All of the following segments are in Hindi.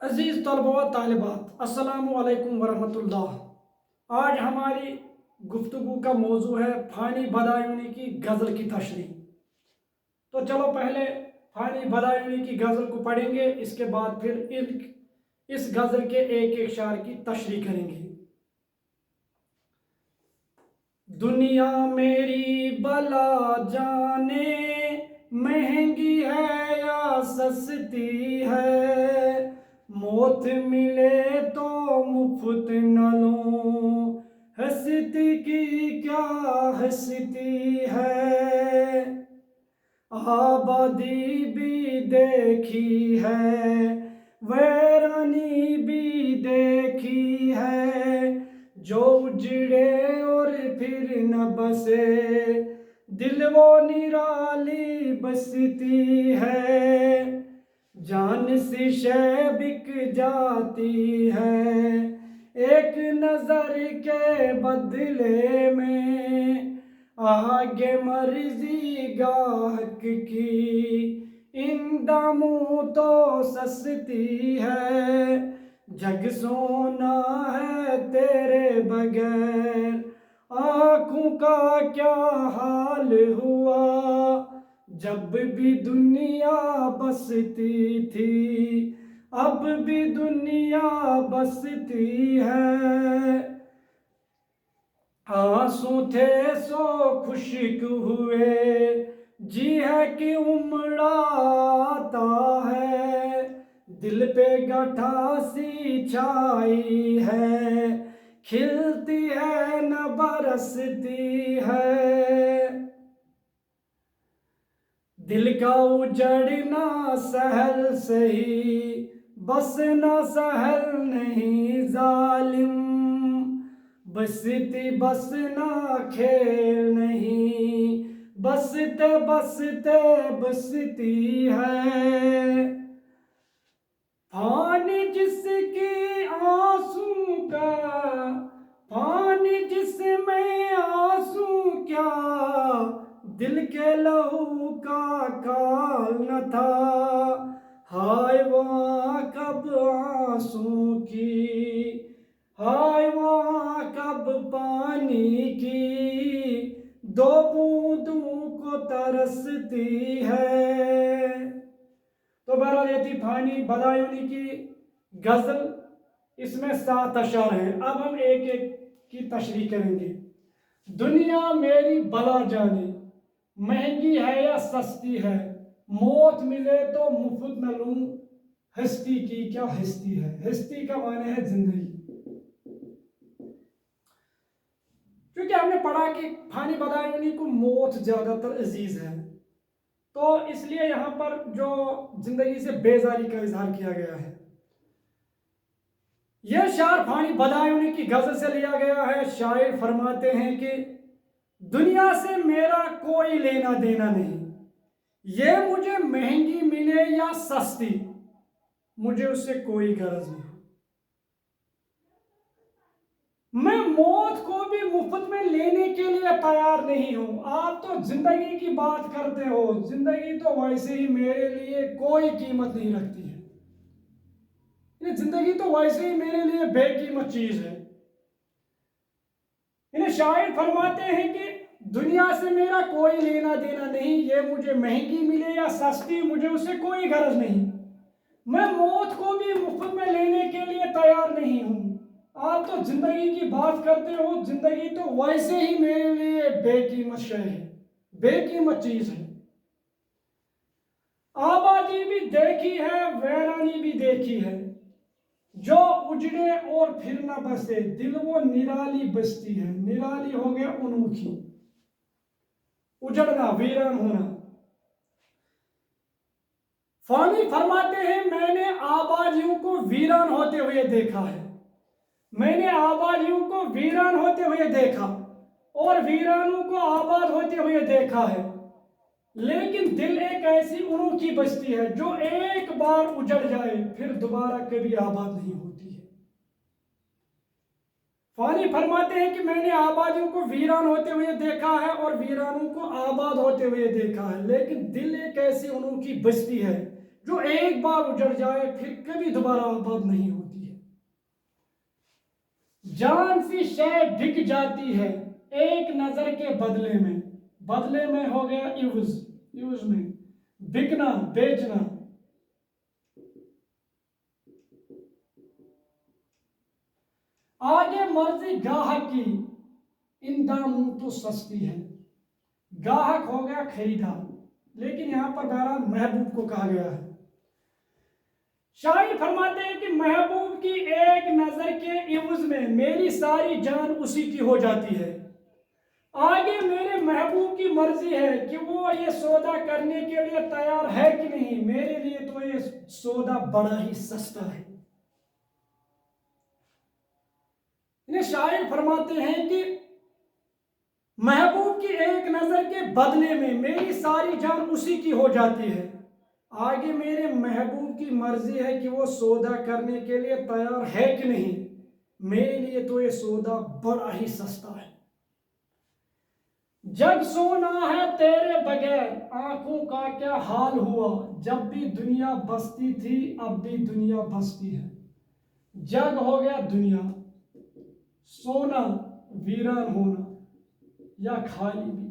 अज़ीज़ तलबा व तालिबात, अस्सलामु अलैकुम वरहमतुल्लाह। आज हमारी गुफ्तगू का मौजू है फ़ानी बदायूनी की गज़ल की तशरीह। तो चलो पहले फ़ानी बदायूनी की गज़ल को पढ़ेंगे, इसके बाद फिर इस गज़ल के एक एक शार की तशरीह करेंगे। दुनिया मेरी बला जाने, महंगी है या सस्ती है, मौत मिले तो मुफ्त न लूं, हंसती की क्या हंसती है। आबादी भी देखी है, वैरानी भी देखी है, जो उजड़े और फिर न बसे, दिल वो निराली बसती है। जान सी शय बिक जाती है, एक नजर के बदले में, आगे मर्जी गाहक की, इन दामों तो सस्ती है। जग सोना है तेरे बगैर, आंखों का क्या हाल हुआ, जब भी दुनिया बसती थी, अब भी दुनिया बसती है। आंसू थे सो खुशक हुए, जी है कि उमड़ाता है, दिल पे गठासी छाई है, खिलती है न बरसती है। दिल का उजड़ना सहल सही, बसना सहल नहीं जालिम, बसती बसना खेल नहीं, बसते बसते बसती है। फानी जिसकी आंसू का, फानी जिसमें आंसू क्या, दिल के लहू का काल न था, हाय वहाँ कब आंसू की, हाय वहाँ कब पानी की, दो बूंदों को तरसती है। तो बहरहाल ये थी फ़ानी बदायूनी की गज़ल। इसमें 7 अशार हैं। अब हम एक एक की तशरीह करेंगे। दुनिया मेरी बला जाने, महंगी है या सस्ती है, मौत मिले तो मुफ्त न लूं, हस्ती की क्या हस्ती है। हस्ती का माने है जिंदगी। क्योंकि हमने पढ़ा कि फ़ानी बदायूनी को मौत ज़्यादातर अजीज है, तो इसलिए यहां पर जो जिंदगी से बेजारी का इजहार किया गया है। यह शार फ़ानी बदायूनी की गज़ल से लिया गया है। शायर फरमाते हैं कि दुनिया से मेरा कोई लेना देना नहीं, ये मुझे महंगी मिले या सस्ती, मुझे उससे कोई गरज नहीं। मैं मौत को भी मुफ्त में लेने के लिए तैयार नहीं हूं। आप तो जिंदगी की बात करते हो, जिंदगी तो वैसे ही मेरे लिए कोई कीमत नहीं रखती है। ये जिंदगी तो वैसे ही मेरे लिए बेकीमत चीज है। इन्हें शायर फरमाते हैं कि दुनिया से मेरा कोई लेना देना नहीं, ये मुझे महंगी मिले या सस्ती, मुझे उससे कोई गरज नहीं। मैं मौत को भी मुफ्त में लेने के लिए तैयार नहीं हूं। आप तो जिंदगी की बात करते हो, जिंदगी तो वैसे ही मेरे लिए बेकीमत शय है, बेकीमत चीज है। आबादी भी देखी है, वैरानी भी देखी है, जो उजड़े और फिर न बसे, दिल वो निराली बसती है। निराली हो गया अनोखी, उजड़ना, वीरान होना। फानी फरमाते हैं मैंने आबादियों को वीरान होते हुए देखा है, मैंने आबादियों को वीरान होते हुए देखा और वीरानों को आबाद होते हुए देखा है, लेकिन दिल एक ऐसी अनोखी बस्ती है जो एक बार उजड़ जाए फिर दोबारा कभी आबाद नहीं होती है। फानी फरमाते हैं कि मैंने आबादियों को वीरान होते हुए देखा है और वीरानों को आबाद होते हुए देखा है, लेकिन दिल एक ऐसी अनोखी बस्ती है जो एक बार उजड़ जाए फिर कभी दोबारा आबाद नहीं होती है। जान सी शय बिक जाती है एक नजर के बदले में, बदले में हो गया इवज, इवज में बिकना, बेचना। आगे मर्जी गाहक की इन दामों तो सस्ती है। गाहक हो गया खरीदार, लेकिन यहां पर बहरहाल महबूब को कहा गया है। शायर फरमाते हैं कि महबूब की एक नजर के इवज में मेरी सारी जान उसी की हो जाती है। आगे मेरे महबूब की मर्जी है कि वो ये सौदा करने के लिए तैयार है कि नहीं, मेरे लिए तो ये सौदा बड़ा ही सस्ता है। इन्हें शायर फरमाते हैं कि महबूब की एक नजर के बदले में मेरी सारी जान उसी की हो जाती है। आगे मेरे महबूब की मर्जी है कि वो सौदा करने के लिए तैयार है कि नहीं, मेरे लिए तो ये सौदा बड़ा ही सस्ता है। जग सोना है तेरे बगैर आंखों का क्या हाल हुआ, जब भी दुनिया बसती थी अब भी दुनिया बसती है। जग हो गया दुनिया, सोना वीरान होना या खाली भी।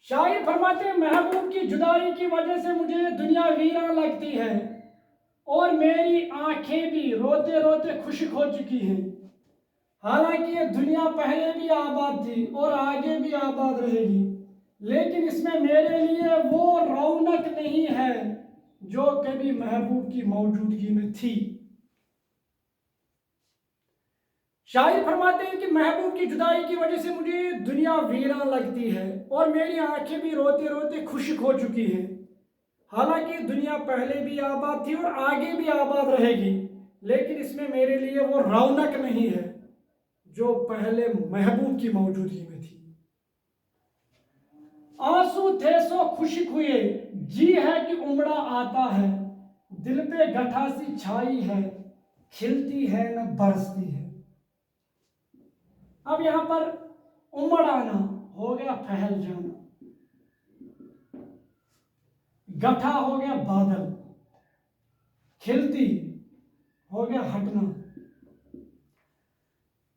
शायर फरमाते हैं महबूब की जुदाई की वजह से मुझे दुनिया वीरान लगती है और मेरी आंखें भी रोते रोते खुश्क हो चुकी हैं। हालांकि ये दुनिया पहले भी आबाद थी और आगे भी आबाद रहेगी, लेकिन इसमें मेरे लिए वो रौनक नहीं है जो कभी महबूब की मौजूदगी में थी। शायर फरमाते हैं कि महबूब की जुदाई की वजह से मुझे दुनिया वीरान लगती है और मेरी आंखें भी रोते रोते खुश्क हो चुकी हैं। हालांकि दुनिया पहले भी आबाद थी और आगे भी आबाद रहेगी, लेकिन इसमें मेरे लिए वो रौनक नहीं है जो पहले महबूब की मौजूदगी में थी। आंसू थे सो खुश्क हुए, जी है कि उमड़ा आता है, दिल पे गठासी छाई है, खिलती है न बरसती है। अब यहां पर उमड़ आना हो गया फैल जाना, गठा हो गया बादल, खिलती हो गया हटना।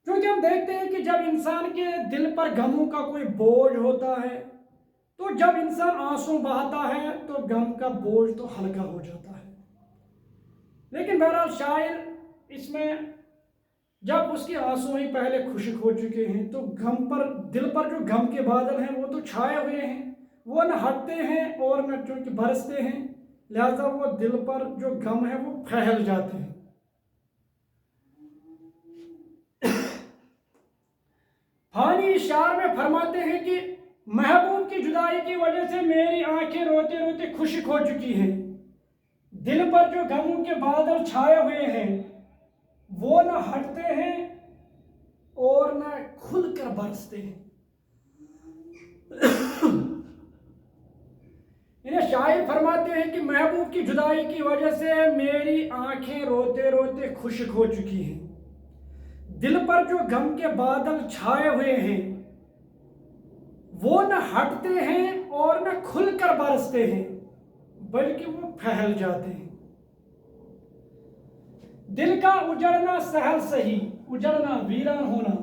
क्योंकि हम देखते हैं कि जब इंसान के दिल पर गमों का कोई बोझ होता है, तो जब इंसान आंसू बहाता है तो गम का बोझ तो हल्का हो जाता है। लेकिन बहरहाल शायर इसमें जब उसके आंसू ही पहले खुश्क हो चुके हैं तो गम पर, दिल पर जो गम के बादल हैं वो तो छाए हुए हैं, वो न हटते हैं और न चूंकि बरसते हैं, लिहाजा वो दिल पर जो गम है वो फैल जाते हैं। फानी शार में फरमाते हैं कि महबूब की जुदाई की वजह से मेरी आंखें रोते रोते खुश्क हो चुकी हैं, दिल पर जो गमों के बादल छाए हुए हैं वो न हटते हैं और न खुलकर बरसते हैं। इन्हें शायर फरमाते हैं कि महबूब की जुदाई की वजह से मेरी आंखें रोते रोते खुश्क हो चुकी हैं, दिल पर जो गम के बादल छाए हुए हैं वो न हटते हैं और न खुलकर बरसते हैं, बल्कि वो फैल जाते हैं। दिल का उजड़ना सहल सही, उजड़ना वीरान होना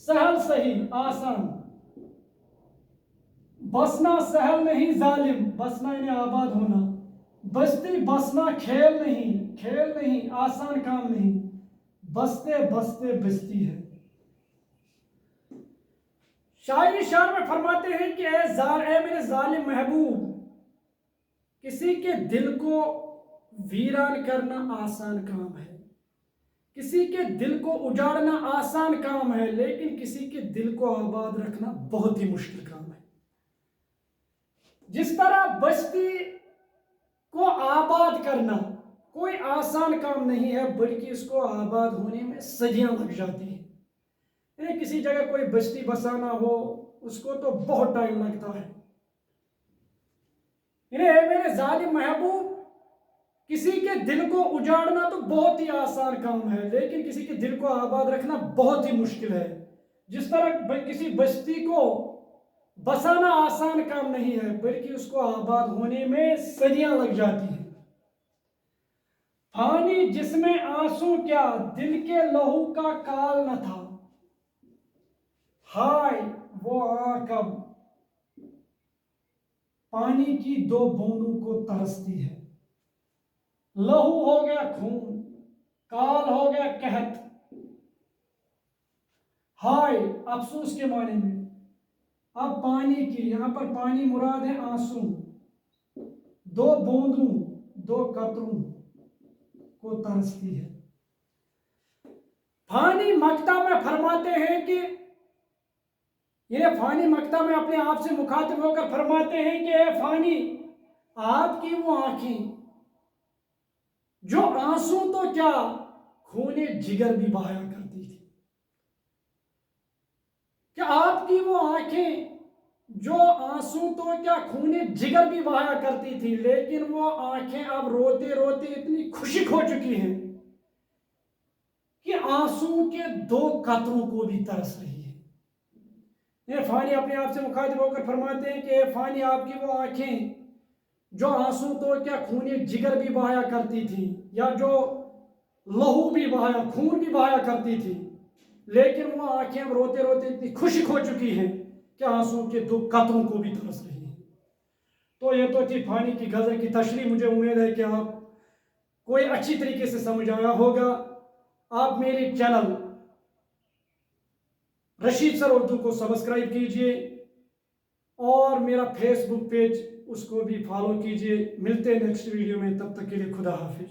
सहल सही आसान, बसना सहल नहीं जालिम, बसना इन्हें आबाद होना, बस्ती बसना खेल नहीं, खेल नहीं आसान काम नहीं, बसते बसते बस्ती है। शायरी शार में फरमाते हैं कि ए मेरे जालिम महबूब, किसी के दिल को वीरान करना आसान काम है, किसी के दिल को उजाड़ना आसान काम है, लेकिन किसी के दिल को आबाद रखना बहुत ही मुश्किल काम है। जिस तरह बस्ती को आबाद करना कोई आसान काम नहीं है, बल्कि इसको आबाद होने में सदियां लग जाती हैं। किसी जगह कोई बस्ती बसाना हो उसको तो बहुत टाइम लगता है। इन्हें मेरे जालिम महबूब, किसी के दिल को उजाड़ना तो बहुत ही आसान काम है, लेकिन किसी के दिल को आबाद रखना बहुत ही मुश्किल है। जिस तरह किसी बस्ती को बसाना आसान काम नहीं है, बल्कि उसको आबाद होने में सदियां लग जाती हैं। पानी जिसमें आंसू क्या, दिल के लहू का काल न था। हाय वो आंख अब पानी की दो बूंदों को तरसती है। लहू हो गया खून, काल हो गया कहत। हाय अफसोस के माने में। अब पानी की, यहां पर पानी मुराद है आंसू, दो बूंदों, दो कतरों को तरसती है। फानी मक्ता में फरमाते हैं कि ये फानी मक्ता में अपने आप से मुखातिब होकर फरमाते हैं कि ए फानी, आपकी वो आंखें जो आंसू तो क्या खूने जिगर भी बहाया करती थी। कि आपकी वो आंखें जो आंसू तो क्या खूने जिगर भी बहाया करती थी, लेकिन वो आंखें अब रोते रोते इतनी खुशिक हो चुकी हैं कि आंसू के दो कतरों को भी तरस रही है। ये फानी अपने आप से मुखातिब होकर फरमाते हैं कि फानी, आपकी वो आंखें जो आंसू तो क्या खूने जिगर भी बहाया करती थी, या जो लहू भी बहाया, खून भी बहाया करती थी, लेकिन वो आंखें अब रोते रोते इतनी खुशिक हो चुकी हैं कि आंसू के दो कतरों को भी तरस रही है। तो ये तो थी फानी की गजल की तशरीह। मुझे उम्मीद है कि आप कोई अच्छी तरीके से समझ आया होगा। आप मेरे चैनल रशीद सर उर्दू को सब्सक्राइब कीजिए और मेरा फेसबुक पेज उसको भी फॉलो कीजिए। मिलते हैं नेक्स्ट वीडियो में, तब तक के लिए खुदा हाफिज।